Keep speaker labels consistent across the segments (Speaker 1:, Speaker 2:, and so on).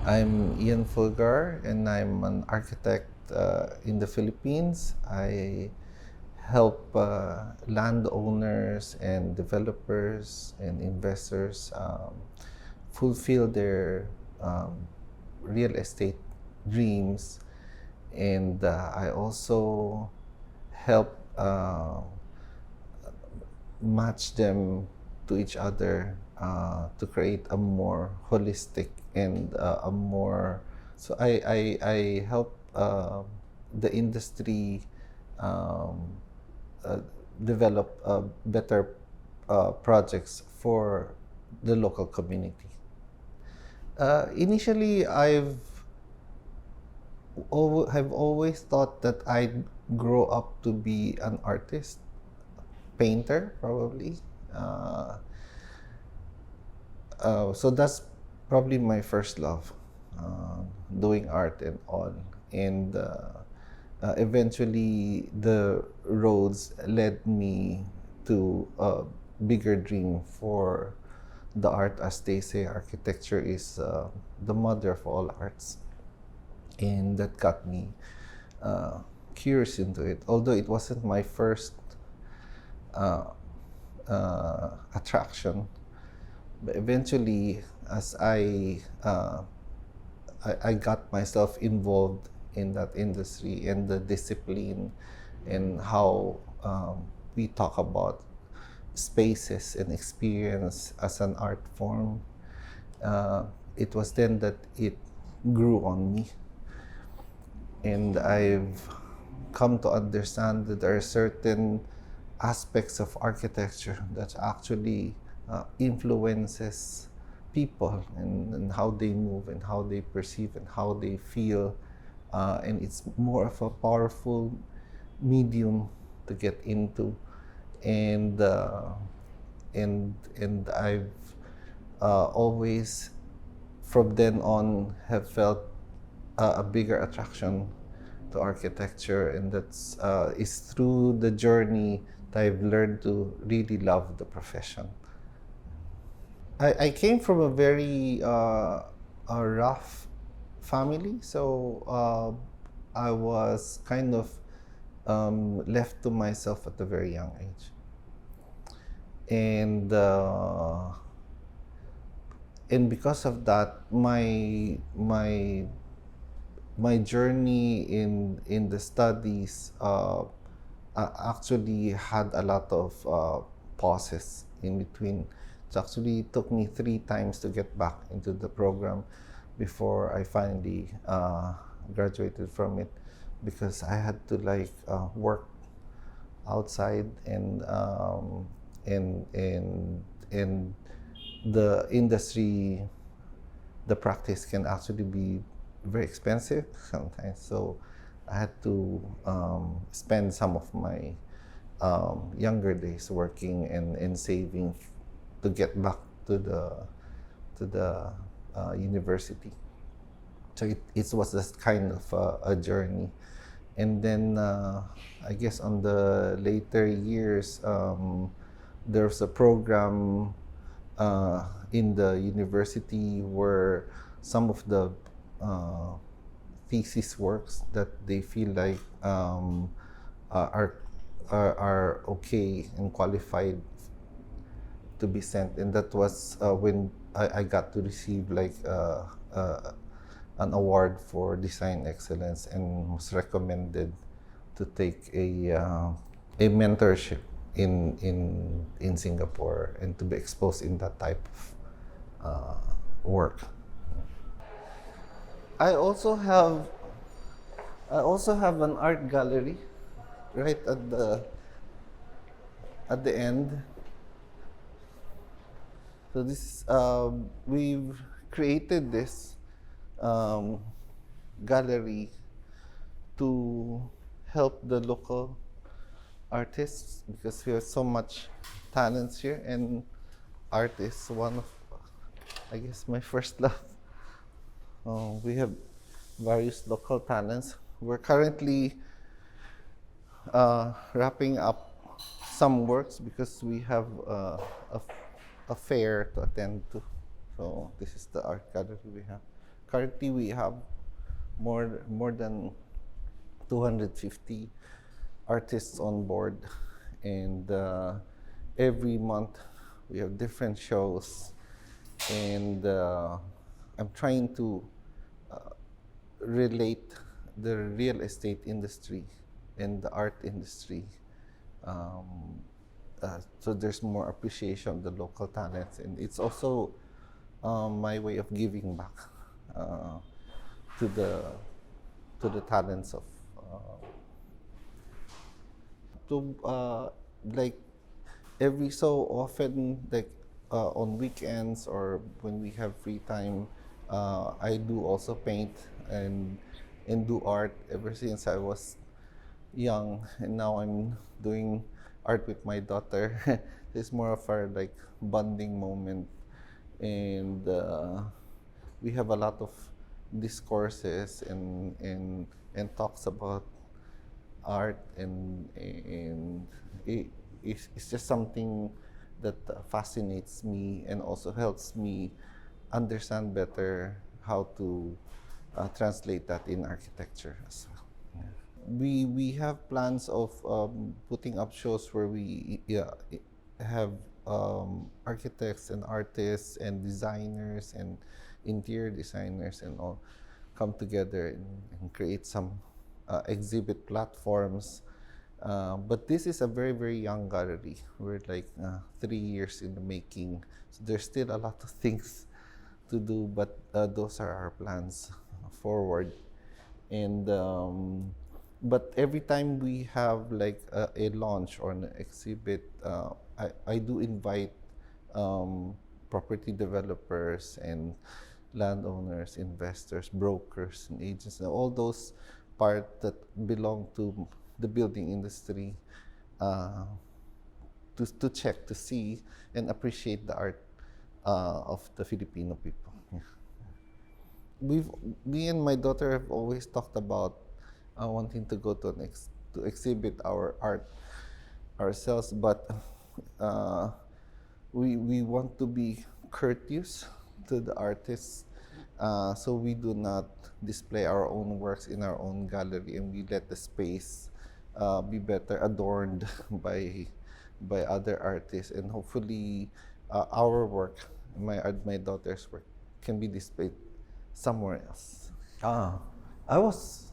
Speaker 1: I'm Ian Fulgar, and I'm an architect in the Philippines. I help landowners and developers and investors fulfill their um, real estate dreams, and I also help match them to each other to create a more holistic and a more I help the industry um, uh, develop better projects for the local community. Initially, have always thought that I'd grow up to be an artist, painter probably. Uh, so that's probably my first love, doing art and all. And eventually, the roads led me to a bigger dream for the art. As they say, architecture is the mother of all arts. And that got me curious into it. Although it wasn't my first uh, attraction, but eventually, as I got myself involved in that industry and the discipline and how we talk about spaces and experience as an art form, it was then that it grew on me. And I've come to understand that there are certain aspects of architecture that actually influences people and how they move and how they perceive and how they feel, and it's more of a powerful medium to get into. And I've always from then on have felt a bigger attraction to architecture, and that's is through the journey that I've learned to really love the profession. I came from a very a rough family, so I was kind of left to myself at a very young age, and because of that, my journey in the studies actually had a lot of pauses in between. It actually took me 3 times to get back into the program before I finally graduated from it, because I had to work outside, and the industry, the practice can actually be very expensive sometimes. So I had to spend some of my younger days working and saving to get back to the university. So it was just kind of a journey. And then I guess on the later years, there was a program in the university where some of the thesis works that they feel like are okay and qualified to be sent, and that was when I got to receive an award for design excellence, and was recommended to take a mentorship in Singapore and to be exposed in that type of work. I also have an art gallery right at the end. So this we've created this gallery to help the local artists, because we have so much talents here, and art is one of, I guess, my first love. We have various local talents. We're currently wrapping up some works because we have a fair to attend to. So this is the art gallery we have. Currently, we have more than 250 artists on board, and every month we have different shows, and I'm trying to relate the real estate industry and the art industry, so there's more appreciation of the local talents, and it's also my way of giving back to the talents of to like every so often, like on weekends or when we have free time, I do also paint and do art ever since I was young, and now I'm doing art with my daughter. It's more of our like bonding moment, and we have a lot of discourses and talks about art, and it's just something that fascinates me and also helps me understand better how to translate that in architecture as well. Yeah. We have plans of putting up shows where we have architects and artists and designers and interior designers and all come together and create some exhibit platforms. But this is a very, very young gallery. We're like 3 years in the making. So there's still a lot of things to do, but those are our plans forward. And but every time we have like a launch or an exhibit, I do invite property developers and landowners, investors, brokers, and agents, and all those parts that belong to the building industry to check, to see, and appreciate the art of the Filipino people. Yeah. Me and my daughter have always talked about wanting to go to to exhibit our art ourselves, but we want to be courteous to the artists, so we do not display our own works in our own gallery, and we let the space be better adorned by other artists, and hopefully our work, my daughter's work, can be displayed somewhere else. I was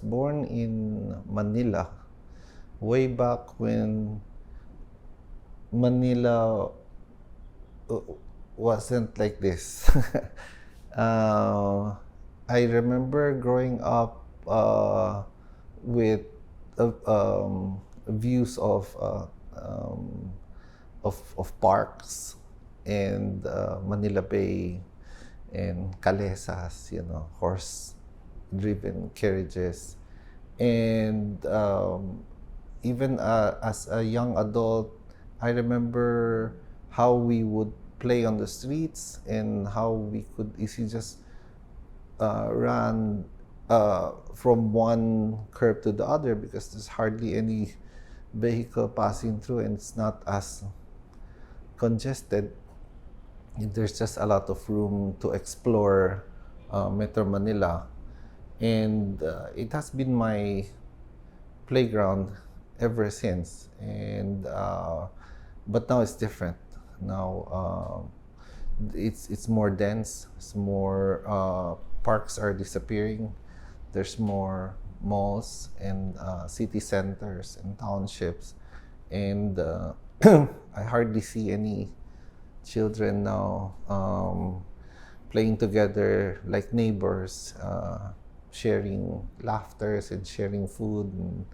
Speaker 1: born in Manila way back when Manila wasn't like this. I remember growing up with views of parks and Manila Bay and calesas, horse-driven carriages, and even as a young adult, I remember how we would play on the streets and how we could easily just run from one curb to the other because there's hardly any vehicle passing through and it's not as congested. There's just a lot of room to explore Metro Manila, and it has been my playground ever since. And but now it's different. Now it's more dense. It's more parks are disappearing. There's more malls and city centers and townships, and I hardly see any children now playing together like neighbors, sharing laughters and sharing food and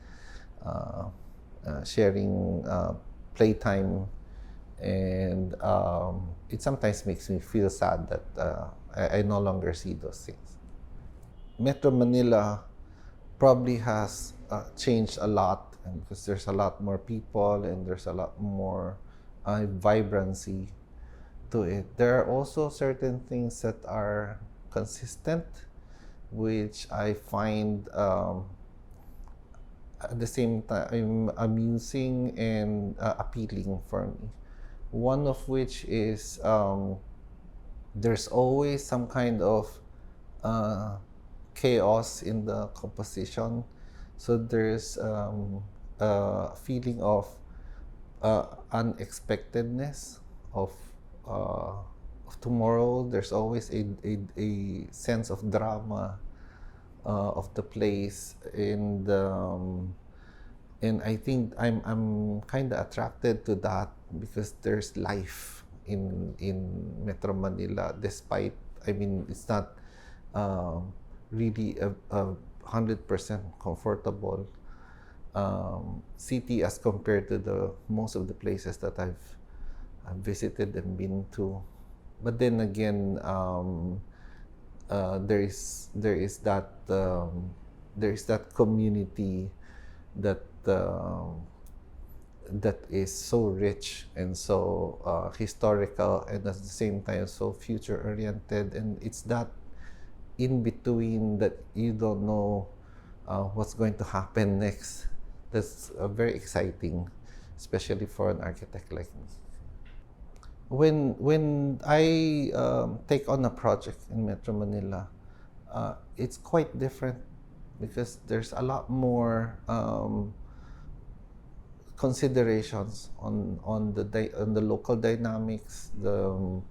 Speaker 1: sharing playtime. And it sometimes makes me feel sad that I no longer see those things. Metro Manila probably has changed a lot, and because there's a lot more people and there's a lot more vibrancy to it. There are also certain things that are consistent, which I find at the same time amusing and appealing for me. One of which is there's always some kind of uh, chaos in the composition. So there's a feeling of unexpectedness of, tomorrow. There's always a sense of drama of the place, and I think I'm kind of attracted to that because there's life in Metro Manila. Despite, I mean, it's not really a 100% comfortable city as compared to the most of the places that I've visited and been to. But then again, there is that community that that is so rich and so historical, and at the same time so future oriented, and it's that in between that you don't know what's going to happen next. That's very exciting, especially for an architect like me. When I take on a project in Metro Manila, it's quite different because there's a lot more considerations on the local dynamics, the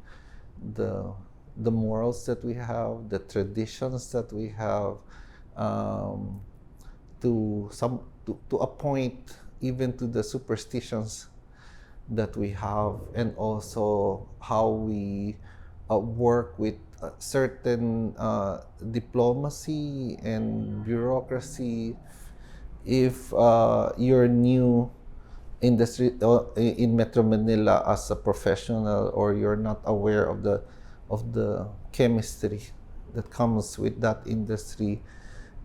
Speaker 1: morals that we have, the traditions that we have, to a point, even to the superstitions that we have, and also how we work with certain diplomacy and bureaucracy. If you're new industry in Metro Manila as a professional, or you're not aware of the chemistry that comes with that industry,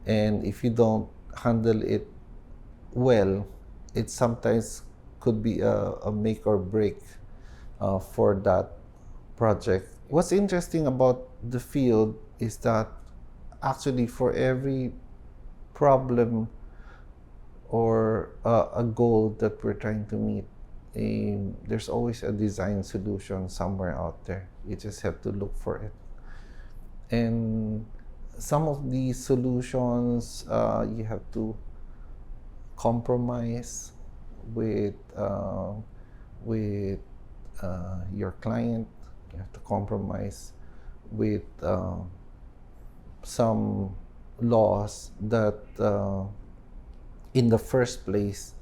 Speaker 1: and if you don't handle it well, it sometimes could be a make or break for that project. What's interesting about the field is that actually for every problem or a goal that we're trying to meet, there's always a design solution somewhere out there. You just have to look for it. And some of these solutions, you have to compromise with your client. You have to compromise with some laws that in the first place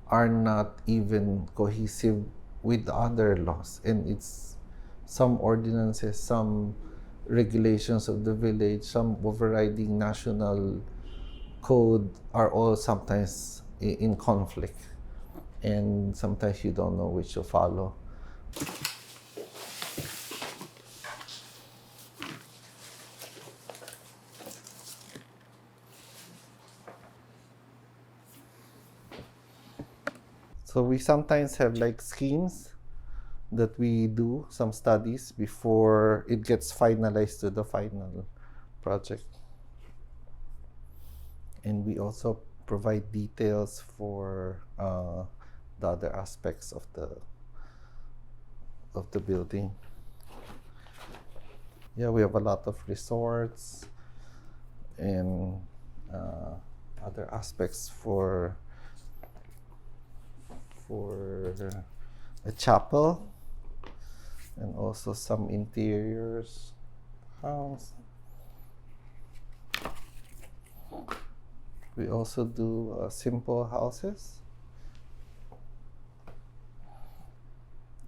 Speaker 1: are not even cohesive with other laws, and it's some ordinances, some regulations of the village, some overriding national code are all sometimes in conflict, and sometimes you don't know which to follow. So we sometimes have like schemes that we do some studies before it gets finalized to the final project. And we also provide details for the other aspects of the building. Yeah, we have a lot of resorts and other aspects for a chapel, and also some interiors house. We also do simple houses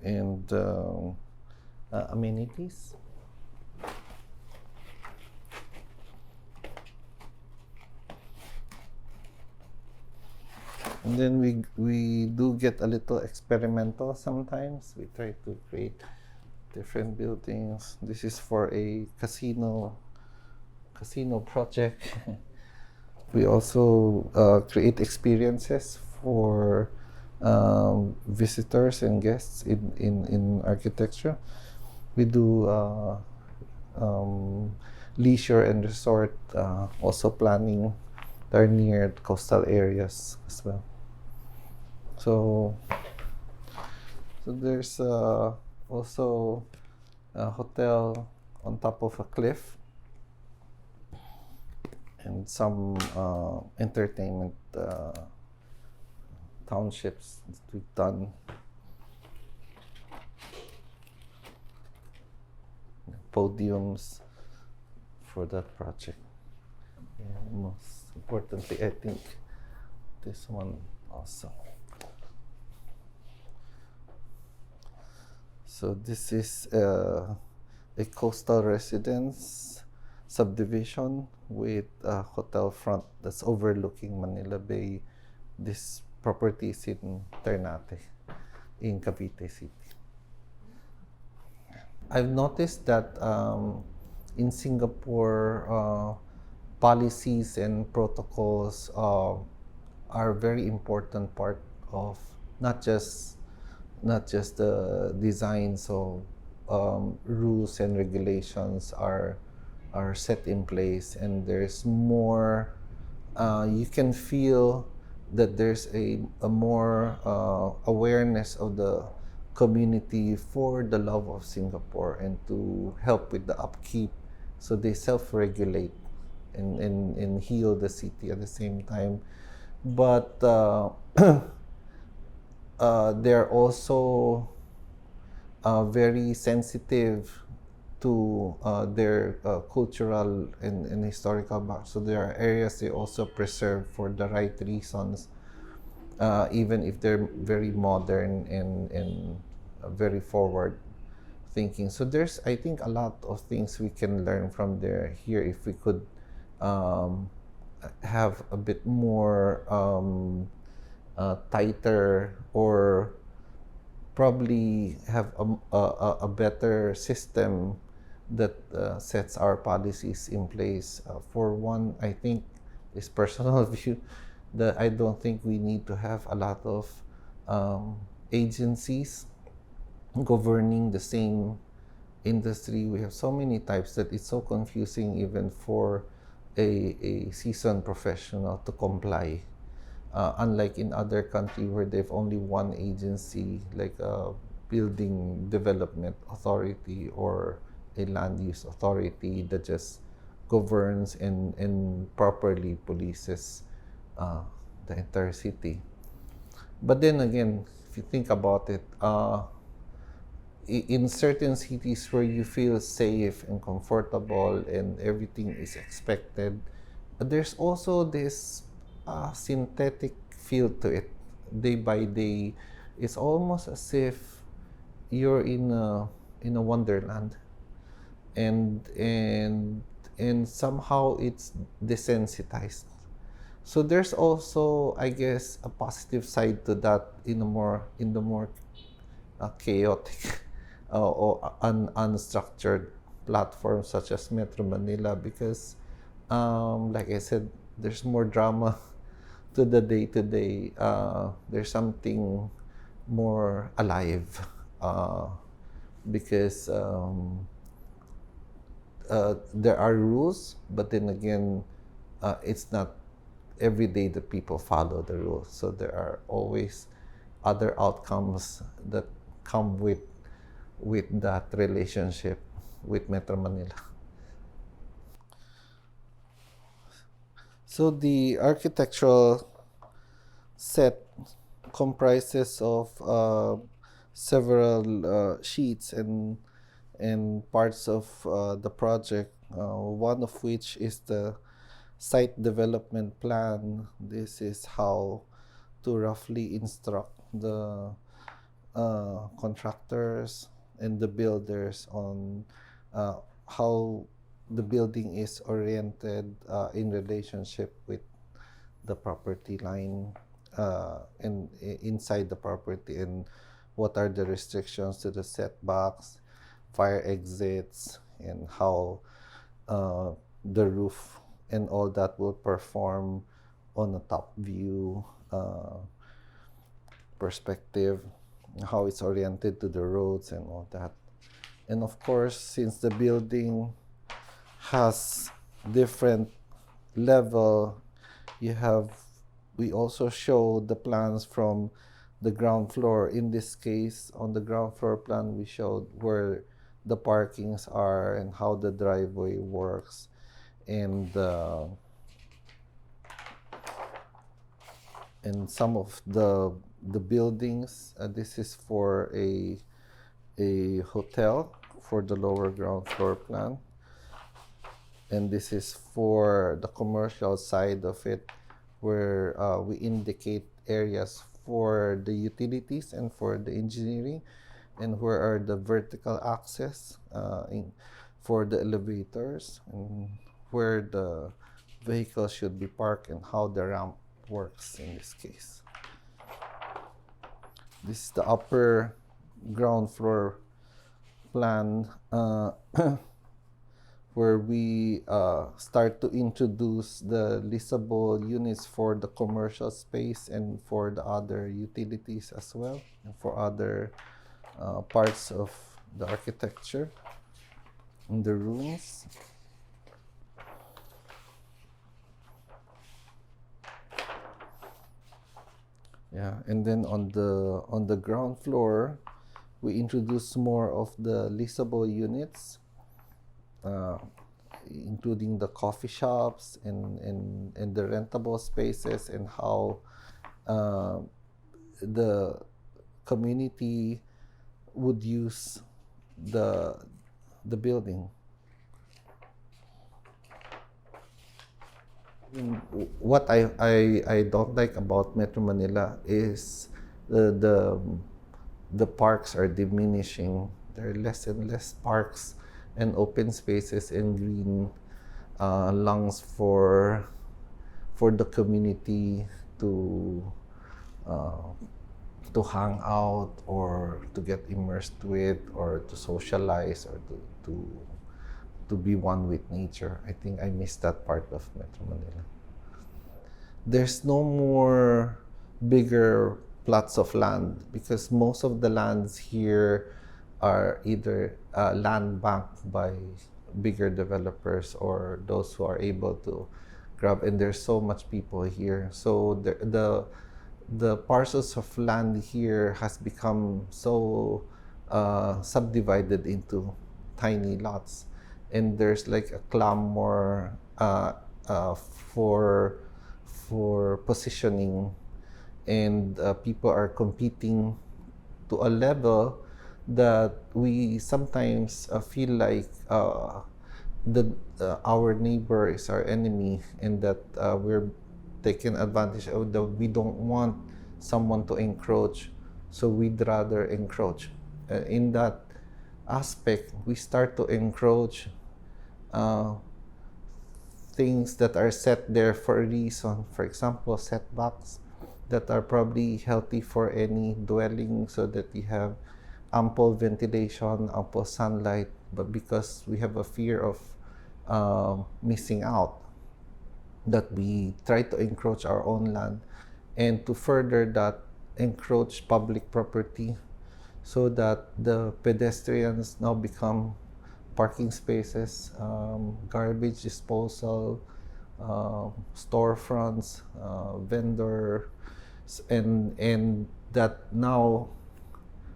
Speaker 1: and amenities. And then we do get a little experimental sometimes. We try to create different buildings. This is for a casino project. We also create experiences for visitors and guests in architecture. We do leisure and resort, also planning that are near coastal areas as well. So there's also a hotel on top of a cliff. and some entertainment townships that we've done. Podiums for that project. And most importantly, I think this one also. So this is a coastal residence subdivision with a hotel front that's overlooking Manila Bay. This property is in Ternate, in Cavite City. I've noticed that in Singapore, policies and protocols are a very important part of not just the design. So rules and regulations are set in place, and there's more. You can feel that there's a more awareness of the community for the love of Singapore and to help with the upkeep, so they self-regulate and heal the city at the same time. But they're also very sensitive to their cultural and historical background. So there are areas they also preserve for the right reasons, even if they're very modern and very forward thinking. So there's, I think, a lot of things we can learn from there here if we could have a bit more tighter, or probably have a better system that sets our policies in place. For one, I think, this personal view, that I don't think we need to have a lot of agencies governing the same industry. We have so many types that it's so confusing even for a seasoned professional to comply. Unlike in other countries where they've only one agency, like a building development authority or a land use authority that just governs and properly polices the entire city. But then again, if you think about it, in certain cities where you feel safe and comfortable and everything is expected, there's also this synthetic feel to it. Day by day, it's almost as if you're in a wonderland, and somehow it's desensitized. So there's also, I guess, a positive side to that in the more chaotic or unstructured platforms such as Metro Manila, because like I said, there's more drama to the day-to-day. There's something more alive, because there are rules, but then again, it's not every day that people follow the rules. So there are always other outcomes that come with that relationship with Metro Manila. So the architectural set comprises of several sheets and parts of the project, one of which is the site development plan. This is how to roughly instruct the contractors and the builders on how the building is oriented in relationship with the property line and inside the property, and what are the restrictions to the setbacks, fire exits, and how the roof and all that will perform on a top view perspective, how it's oriented to the roads and all that. And of course, since the building has different level, we also show the plans from the ground floor. In this case, on the ground floor plan, we showed where the parkings are and how the driveway works, and and some of the buildings. This is for a hotel for the lower ground floor plan, and this is for the commercial side of it, where we indicate areas for the utilities and for the engineering, and where are the vertical access for the elevators, and where the vehicle should be parked, and how the ramp works in this case. This is the upper ground floor plan where we start to introduce the leasable units for the commercial space and for the other utilities as well, and for other parts of the architecture in the rooms. Yeah, and then on the ground floor, we introduce more of the leasable units, including the coffee shops and the rentable spaces, and how the community would use the building. What I don't like about Metro Manila is the parks are diminishing. There are less and less parks and open spaces and green lungs for the community to hang out, or to get immersed with, or to socialize, or to be one with nature. I think I miss that part of Metro Manila. There's no more bigger plots of land, because most of the lands here are either land banked by bigger developers or those who are able to grab, and there's so much people here. So the parcels of land here has become so subdivided into tiny lots, and there's like a clamor for positioning, and people are competing to a level that we sometimes feel like our neighbor is our enemy, and that we're taken advantage of. That we don't want someone to encroach, so we'd rather encroach. In that aspect, we start to encroach things that are set there for a reason. For example, setbacks that are probably healthy for any dwelling, so that you have ample ventilation, ample sunlight, but because we have a fear of missing out, that we try to encroach our own land, and to further that, encroach public property, so that the pedestrians now become parking spaces, garbage disposal, storefronts, vendors, and that now,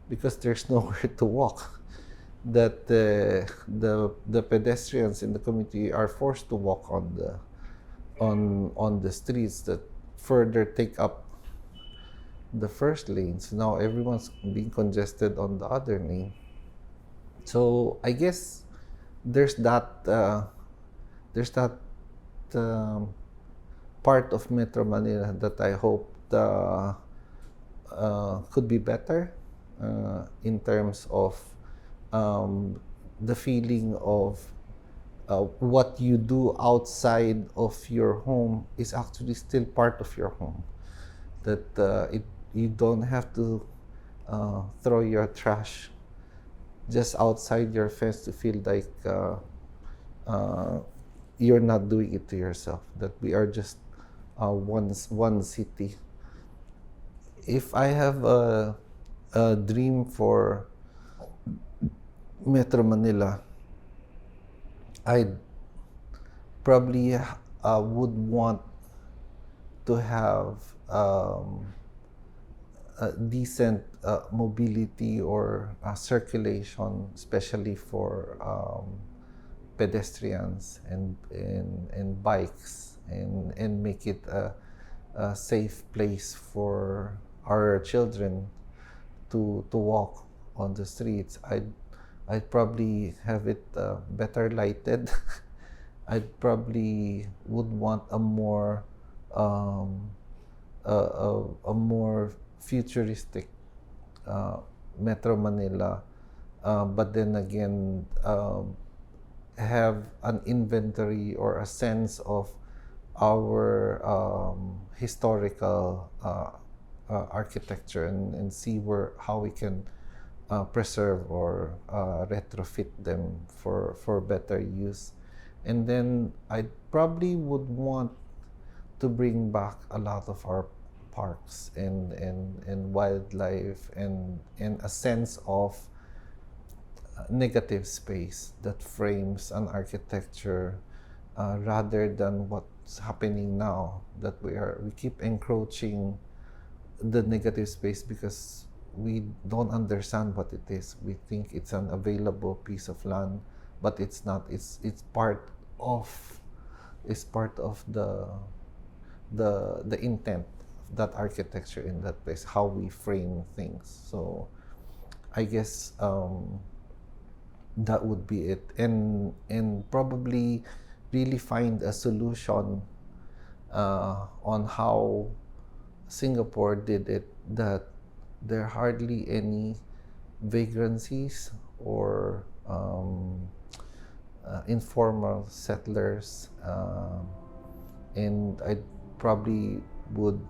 Speaker 1: because there's nowhere to walk, that the pedestrians in the community are forced to walk on the streets that further take up the first lanes. Now everyone's being congested on the other lane. So I guess there's that part of Metro Manila that I hope could be better in terms of the feeling of what you do outside of your home is actually still part of your home. That you don't have to throw your trash just outside your fence to feel like you're not doing it to yourself. That we are just one city. If I have a dream for Metro Manila, I probably would want to have a decent mobility or circulation, especially for pedestrians and bikes, and make it a safe place for our children to walk on the streets. I'd probably have it better lighted. I probably would want a more um, a more futuristic Metro Manila, but then again have an inventory or a sense of our historical architecture, and see how we can preserve or retrofit them for better use. And then I probably would want to bring back a lot of our parks and wildlife, and a sense of negative space that frames an architecture, rather than what's happening now, that we keep encroaching the negative space because we don't understand what it is. We think it's an available piece of land, but it's not. It's part of the intent of that architecture in that place, how we frame things. So I guess that would be it, and probably really find a solution on how Singapore did it, that there are hardly any vagrancies or informal settlers, and I probably would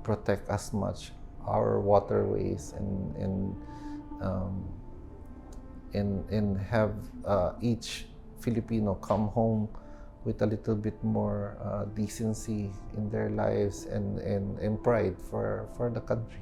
Speaker 1: protect as much our waterways, um, and have each Filipino come home with a little bit more decency in their lives, and pride for the country.